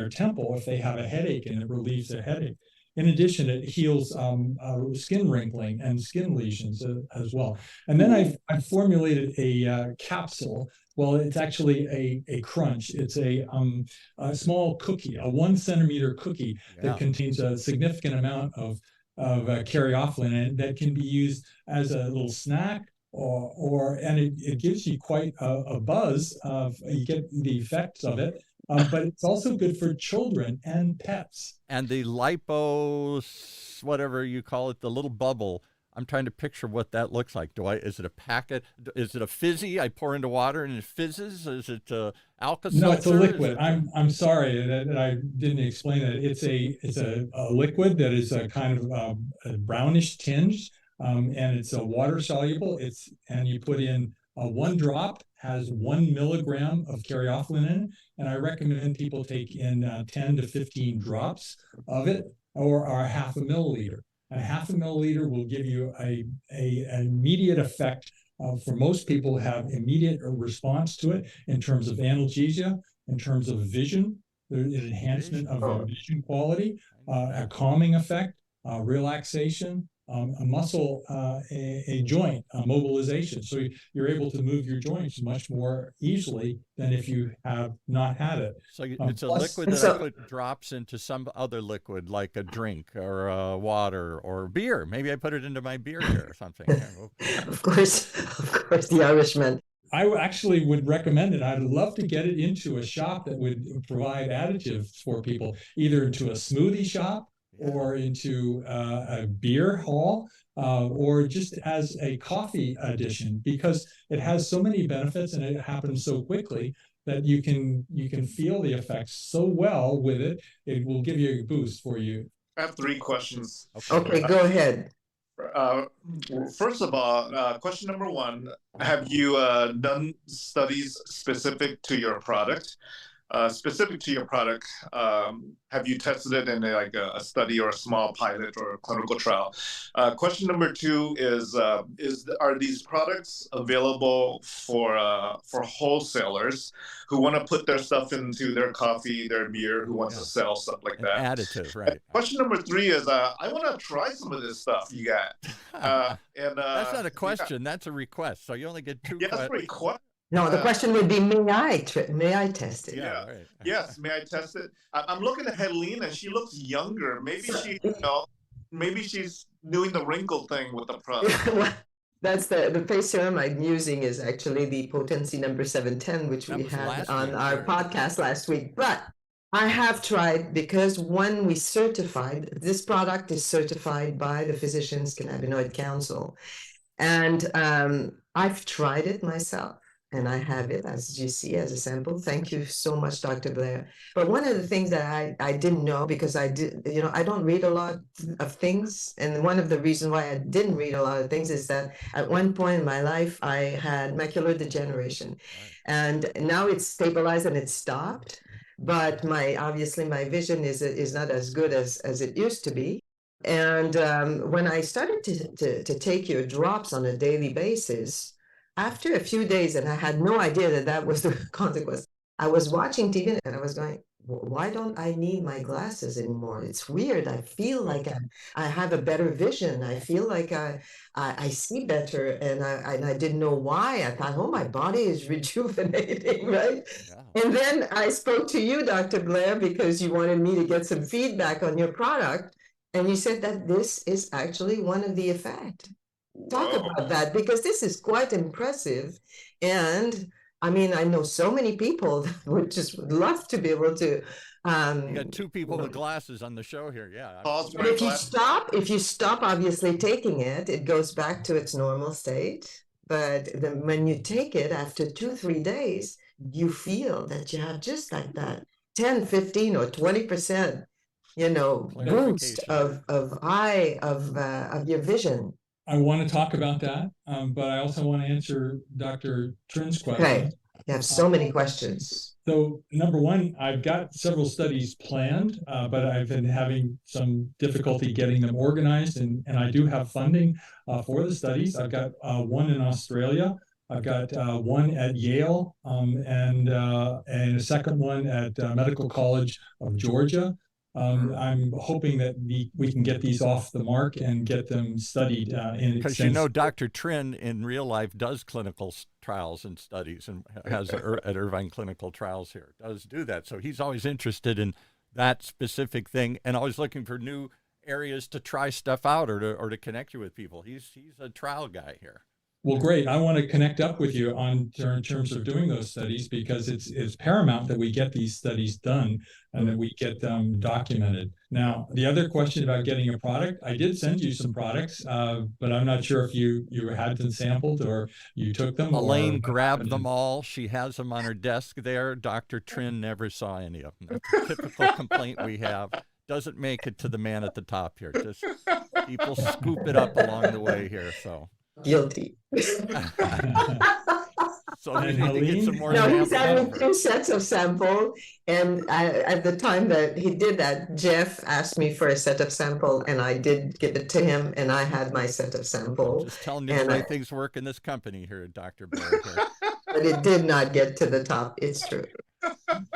[SPEAKER 3] temple if they have a headache, and it relieves their headache. In addition, it heals skin wrinkling and skin lesions as well. And then I've formulated a capsule. Well, it's actually a crunch. It's a small cookie, a 1 centimeter cookie that contains a significant amount of caryophyllene, and that can be used as a little snack, and it gives you quite a buzz. You get the effects of it. But it's also good for children and pets.
[SPEAKER 1] And the lipo, whatever you call it, the little bubble, I'm trying to picture what that looks like. Is it a packet? Is it a fizzy I pour into water and it fizzes? Is it Alka-Seltzer?
[SPEAKER 3] No, it's a liquid. I'm sorry that I didn't explain it. It's a liquid that is a kind of a brownish tinge, and it's a water soluble. And you put in 1 drop has 1 milligram of caryophyllene in it, and I recommend people take in 10 to 15 drops of it, or a half a milliliter. A half a milliliter will give you an immediate effect. For most people, have immediate response to it in terms of analgesia, in terms of vision, the enhancement of your vision quality, a calming effect, relaxation, a muscle, a joint, mobilization. So you're able to move your joints much more easily than if you have not had it.
[SPEAKER 1] So it's a liquid that I put drops into some other liquid, like a drink or water or beer. Maybe I put it into my beer here or something.
[SPEAKER 2] Of course, the Irishman.
[SPEAKER 3] I actually would recommend it. I'd love to get it into a shop that would provide additives for people, either into a smoothie shop or into a beer hall, or just as a coffee addition, because it has so many benefits and it happens so quickly that you can feel the effects so well with it. It will give you a boost for you.
[SPEAKER 4] I have 3 questions.
[SPEAKER 2] Okay, go ahead.
[SPEAKER 4] First of all, question number 1, have you done studies specific to your product? Have you tested it in like a study or a small pilot or a clinical trial? Question number 2 is are these products available for wholesalers who want to put their stuff into their coffee, their beer, who wants to sell stuff like that?
[SPEAKER 1] Additive, right?
[SPEAKER 4] Question number 3 is I want to try some of this stuff you got.
[SPEAKER 1] That's not a question. That's a request. So you only get 2 questions.
[SPEAKER 4] That's a request.
[SPEAKER 2] No, the question would be, may I test it?
[SPEAKER 4] Yeah.
[SPEAKER 1] Right.
[SPEAKER 4] Yes. May I test it? I'm looking at Helena. She looks younger. Maybe she's doing the wrinkle thing with the product.
[SPEAKER 2] That's the face serum I'm using is actually the potency number 710, which we had on our podcast last week. But I have tried, because when we certified, this product is certified by the Physicians Cannabinoid Council. And I've tried it myself. And I have it, as you see, as a sample. Thank you so much, Dr. Blair. But one of the things that I didn't know, because I don't read a lot of things. And one of the reasons why I didn't read a lot of things is that at one point in my life, I had macular degeneration. And now it's stabilized and it's stopped. But obviously my vision is not as good as it used to be. And when I started to take your drops on a daily basis, after a few days, and I had no idea that was the consequence, I was watching TV and I was going, why don't I need my glasses anymore? It's weird. I feel like I have a better vision. I feel like I see better, and I didn't know why. I thought, oh, my body is rejuvenating, right? Yeah. And then I spoke to you, Dr. Blair, because you wanted me to get some feedback on your product, and you said that this is actually one of the effects. Talk about that, because this is quite impressive. And I mean, I know so many people that would love to be able to.
[SPEAKER 1] You got 2 people with glasses on the show here. Yeah.
[SPEAKER 2] But if you stop obviously taking it, it goes back to its normal state. But when you take it after 2-3 days, you feel that you have just like that 10, 15, or 20%, boost of your vision.
[SPEAKER 3] I want to talk about that, but I also want to answer Dr. Trin's question.
[SPEAKER 2] Okay, you have so many questions.
[SPEAKER 3] So number 1, I've got several studies planned, but I've been having some difficulty getting them organized, and I do have funding for the studies. I've got one in Australia. I've got one at Yale, and a second one at Medical College of Georgia. I'm hoping that we can get these off the mark and get them studied
[SPEAKER 1] because Dr. Trinh in real life does clinical trials and studies, and has at Irvine Clinical Trials here, does do that. So he's always interested in that specific thing and always looking for new areas to try stuff out or to connect you with people. He's a trial guy here.
[SPEAKER 3] Well, great. I want to connect up with you in terms of doing those studies, because it's paramount that we get these studies done and that we get them documented. Now, the other question about getting a product, I did send you some products, but I'm not sure if you had them sampled or you took them.
[SPEAKER 1] Elaine grabbed them all. She has them on her desk there. Dr. Trinh never saw any of them. That's a typical complaint we have. Doesn't make it to the man at the top here. Just people scoop it up along the way here. So
[SPEAKER 2] Guilty.
[SPEAKER 1] so we need to get some more
[SPEAKER 2] No, he
[SPEAKER 1] samples.
[SPEAKER 2] sent me 2 sets of sample, and at the time that he did that, Jeff asked me for a set of sample, and I did give it to him, and I had my set of sample.
[SPEAKER 1] Just telling you the way things work in this company here, Dr. Blair. Here.
[SPEAKER 2] But it did not get to the top. It's true.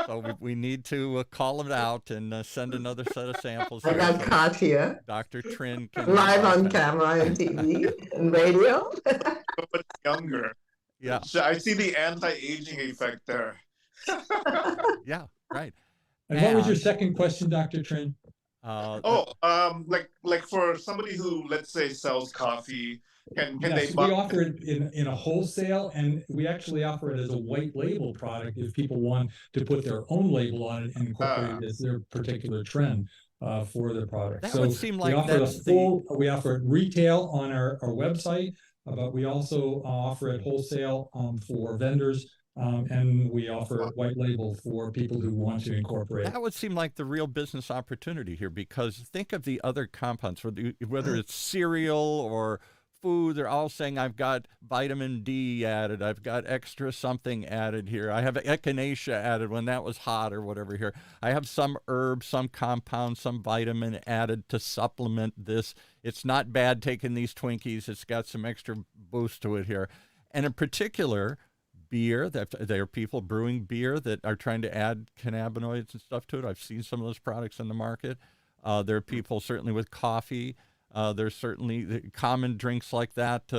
[SPEAKER 1] So we need to call it out and send another set of samples.
[SPEAKER 2] I got caught here.
[SPEAKER 1] Dr. Trinh can
[SPEAKER 2] live on camera and TV and radio.
[SPEAKER 4] But younger.
[SPEAKER 1] Yeah.
[SPEAKER 4] So I see the anti-aging effect there.
[SPEAKER 1] Yeah, right.
[SPEAKER 3] And what was your second question, Dr. Trinh?
[SPEAKER 4] Like for somebody who, let's say, sells coffee, can
[SPEAKER 3] yes,
[SPEAKER 4] they buy?
[SPEAKER 3] We offer it in a wholesale, and we actually offer it as a white label product if people want to put their own label on it and incorporate it as their particular trend for their product.
[SPEAKER 1] That
[SPEAKER 3] so
[SPEAKER 1] would seem like
[SPEAKER 3] we offer
[SPEAKER 1] that's
[SPEAKER 3] a full, we offer it retail on our website, but we also offer it wholesale for vendors. And we offer white label for people who want to incorporate.
[SPEAKER 1] That would seem like the real business opportunity here, because think of the other compounds, whether it's cereal or food, they're all saying I've got vitamin D added, I've got extra something added here, I have echinacea added when that was hot or whatever here, I have some herb, some compound, some vitamin added to supplement this. It's not bad taking these Twinkies, it's got some extra boost to it here. And in particular, beer, that there are people brewing beer that are trying to add cannabinoids and stuff to it. I've seen some of those products in the market. There are people certainly with coffee. There's certainly common drinks like that.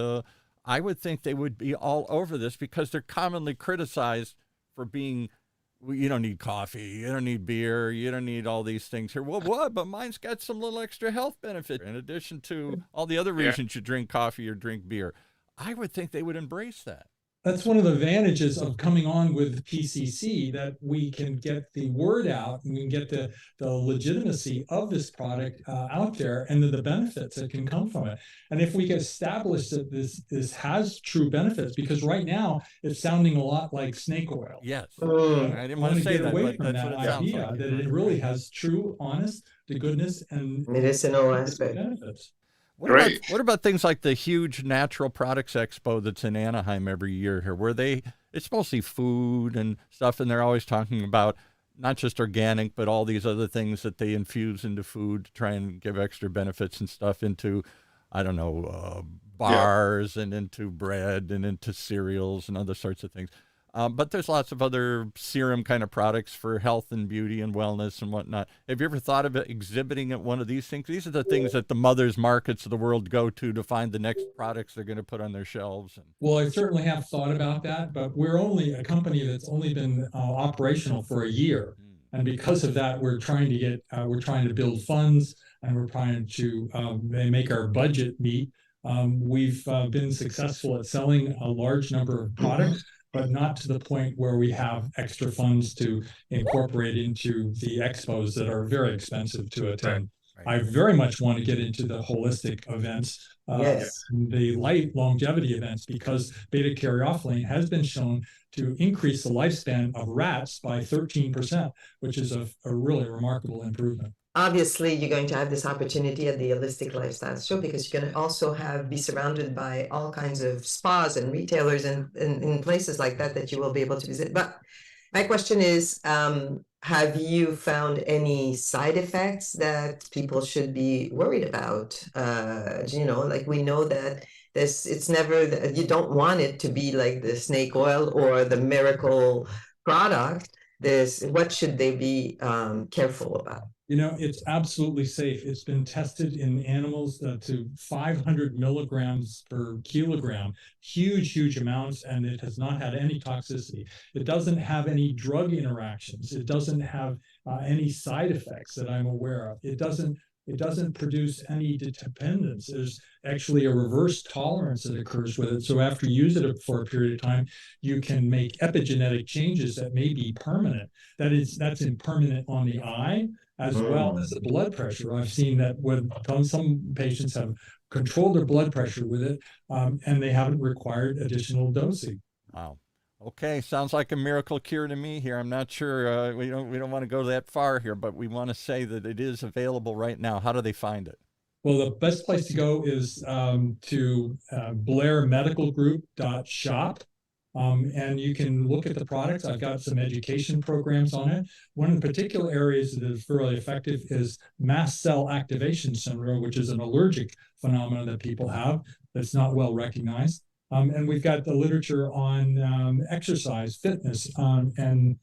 [SPEAKER 1] I would think they would be all over this, because they're commonly criticized for being, well, you don't need coffee, you don't need beer, you don't need all these things here. Well, what? But mine's got some little extra health benefit in addition to all the other reasons you drink coffee or drink beer. I would think they would embrace that.
[SPEAKER 3] That's one of the advantages of coming on with PCC, that we can get the word out and we can get the legitimacy of this product out there, and the benefits that can come from it. And if we can establish that this has true benefits, because right now it's sounding a lot like snake oil.
[SPEAKER 1] Yes, I didn't want to say that,
[SPEAKER 3] away
[SPEAKER 1] but
[SPEAKER 3] from
[SPEAKER 1] that's
[SPEAKER 3] that
[SPEAKER 1] what it sounds
[SPEAKER 3] idea
[SPEAKER 1] like.
[SPEAKER 3] that it really has true, honest to goodness and
[SPEAKER 2] medicinal aspect
[SPEAKER 3] benefits.
[SPEAKER 1] What about things like the huge Natural Products Expo that's in Anaheim every year here, where it's mostly food and stuff, and they're always talking about not just organic, but all these other things that they infuse into food to try and give extra benefits and stuff into, I don't know, bars and into bread and into cereals and other sorts of things. But there's lots of other serum kind of products for health and beauty and wellness and whatnot. Have you ever thought of exhibiting at one of these things? These are the things that the mothers markets of the world go to find the next products they're going to put on their shelves.
[SPEAKER 3] Well, I certainly have thought about that, but we're only a company that's only been operational for a year. And because of that, we're trying to build funds, and we're trying to make our budget meet. We've been successful at selling a large number of products, but not to the point where we have extra funds to incorporate into the expos that are very expensive to attend. Right. I very much want to get into the holistic events, the longevity events, because beta-caryophyllene has been shown to increase the lifespan of rats by 13%, which is a really remarkable improvement.
[SPEAKER 2] Obviously, you're going to have this opportunity at the Holistic Lifestyle Show, because you're going to also be surrounded by all kinds of spas and retailers and in places like that you will be able to visit. But my question is, have you found any side effects that people should be worried about? Like we know that it's never, you don't want it to be like the snake oil or the miracle product. What should they be careful about?
[SPEAKER 3] It's absolutely safe. It's been tested in animals to 500 milligrams per kilogram, huge amounts, and it has not had any toxicity. It doesn't have any drug interactions. It doesn't have any side effects that I'm aware of. It doesn't it doesn't produce any dependence. There's actually a reverse tolerance that occurs with it. So after you use it for a period of time, you can make epigenetic changes that may be permanent. That's impermanent on the eye as well as the blood pressure. I've seen that when some patients have controlled their blood pressure with it, and they haven't required additional dosing.
[SPEAKER 1] Wow. Okay, sounds like a miracle cure to me here. I'm not sure. We don't want to go that far here, but we want to say that it is available right now. How do they find it?
[SPEAKER 3] Well, the best place to go is to blairmedicalgroup.shop. And you can look at the products. I've got some education programs on it. One of the particular areas that is really effective is mast cell activation syndrome, which is an allergic phenomenon that people have that's not well recognized. And we've got the literature on exercise, fitness, and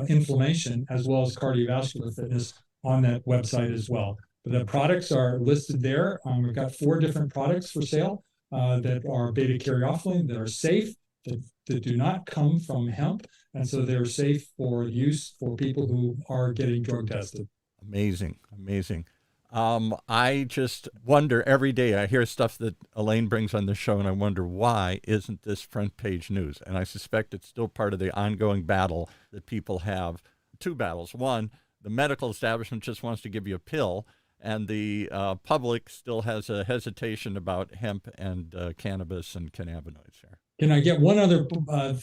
[SPEAKER 3] inflammation, as well as cardiovascular fitness on that website as well. But the products are listed there. We've got 4 different products for sale that are beta-caryophyllene, that are safe, that do not come from hemp, and so they're safe for use for people who are getting drug tested.
[SPEAKER 1] Amazing, amazing. I just wonder every day, I hear stuff that Elaine brings on the show, and I wonder, why isn't this front page news? And I suspect it's still part of the ongoing battle that people have. 2 battles. One, the medical establishment just wants to give you a pill, and the public still has a hesitation about hemp and cannabis and cannabinoids here.
[SPEAKER 3] Can I get one other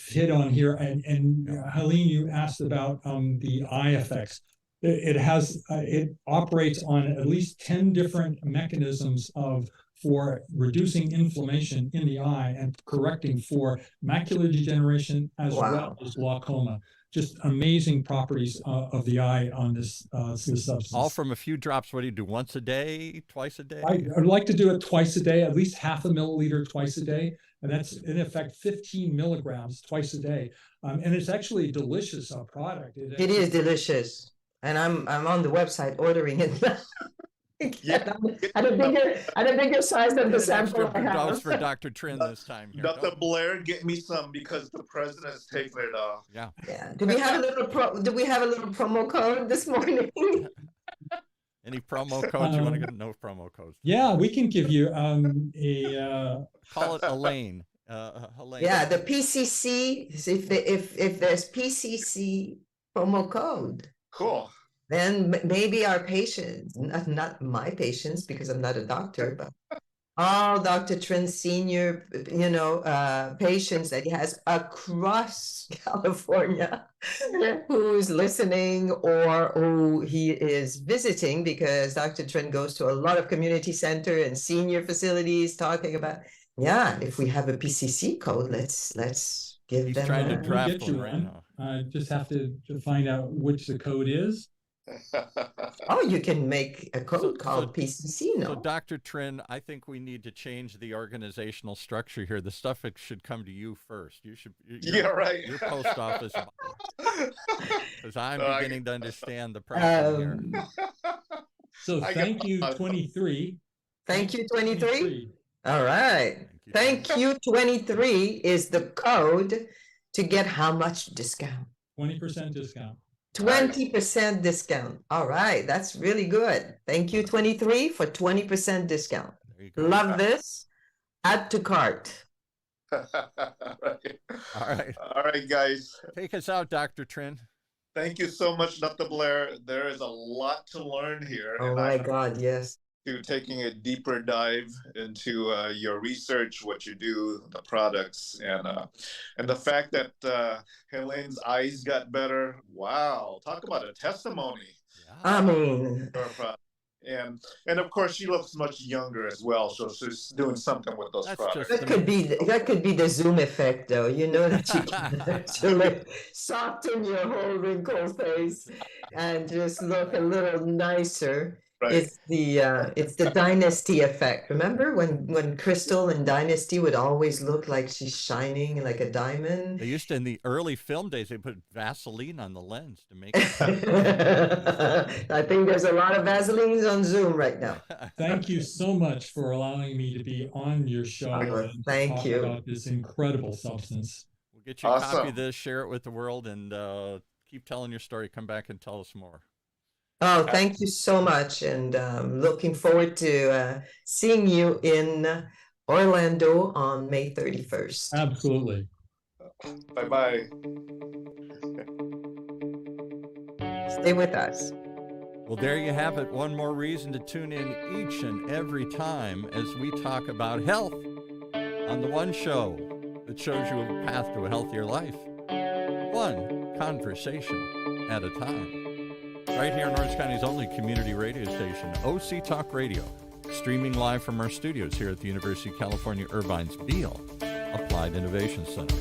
[SPEAKER 3] hit on here? And Helene, you asked about the eye effects. It operates on at least 10 different mechanisms for reducing inflammation in the eye and correcting for macular degeneration as well as glaucoma. Just amazing properties of the eye on this substance.
[SPEAKER 1] All from a few drops. What do you do? Once a day, twice a day?
[SPEAKER 3] I'd like to do it twice a day, at least half a milliliter twice a day. And that's in effect 15 milligrams twice a day. And it's actually a delicious product.
[SPEAKER 2] It is delicious. And I'm on the website ordering it.
[SPEAKER 4] Yeah.
[SPEAKER 2] At a bigger size than the sample I have.
[SPEAKER 1] Dose for Dr. Trinh this time. Here.
[SPEAKER 4] Dr. Blair, get me some because the president's taking it off.
[SPEAKER 1] Yeah.
[SPEAKER 2] Yeah. Do we have a little promo code this morning?
[SPEAKER 1] Any promo codes? You want to get no promo codes?
[SPEAKER 3] Yeah, we can give you a
[SPEAKER 1] call it Elaine. Elaine.
[SPEAKER 2] Yeah, the PCC. If there's PCC promo code.
[SPEAKER 4] Cool.
[SPEAKER 2] Then maybe our patients, not my patients, because I'm not a doctor, but all Dr. Trin's senior, patients that he has across California who's listening or who he is visiting, because Dr. Trin goes to a lot of community center and senior facilities talking about, if we have a PCC code, let's give them.
[SPEAKER 1] He's trying to draft
[SPEAKER 3] one right now. I just have to find out which the code is.
[SPEAKER 2] Oh, you can make a code called PCC, no?
[SPEAKER 1] So, Dr. Trinh, I think we need to change the organizational structure here. The stuff should come to you first. You should.
[SPEAKER 4] Right.
[SPEAKER 1] Your post office, because I'm beginning to understand the problem here.
[SPEAKER 3] So, thank you, 23.
[SPEAKER 2] Thank you, 23. All right. Thank you, 23 is the code to get how much discount?
[SPEAKER 3] 20% discount.
[SPEAKER 2] 20% discount. All right, that's really good. Thank you, 23, for 20% discount. Love this. Add to cart.
[SPEAKER 1] All right.
[SPEAKER 4] All right, guys.
[SPEAKER 1] Take us out, Dr. Trinh.
[SPEAKER 4] Thank you so much, Dr. Blair. There is a lot to learn here.
[SPEAKER 2] Oh my God, yes.
[SPEAKER 4] To taking a deeper dive into your research, what you do, the products, and the fact that Helene's eyes got better. Wow, talk about a testimony.
[SPEAKER 2] I mean,
[SPEAKER 4] and of course she looks much younger as well, so she's doing something with those products.
[SPEAKER 2] That could be the Zoom effect, though. You know that you can actually soften your whole wrinkled face and just look a little nicer. Right. It's the Dynasty effect. Remember when Crystal in Dynasty would always look like she's shining like a diamond?
[SPEAKER 1] They used to, in the early film days, they put Vaseline on the lens to make it.
[SPEAKER 2] I think there's a lot of Vaselines on Zoom right now.
[SPEAKER 3] Thank you so much for allowing me to be on your show. And
[SPEAKER 2] thank you.
[SPEAKER 3] About this incredible substance.
[SPEAKER 1] We'll get you a copy of this, share it with the world, and keep telling your story. Come back and tell us more.
[SPEAKER 2] Oh, thank you so much. And looking forward to seeing you in Orlando on May 31st.
[SPEAKER 3] Absolutely.
[SPEAKER 4] Bye-bye.
[SPEAKER 2] Stay with us.
[SPEAKER 1] Well, there you have it. One more reason to tune in each and every time as we talk about health on the one show that shows you a path to a healthier life, one conversation at a time. Right here in Orange County's only community radio station, OC Talk Radio, streaming live from our studios here at the University of California, Irvine's Beale Applied Innovation Center.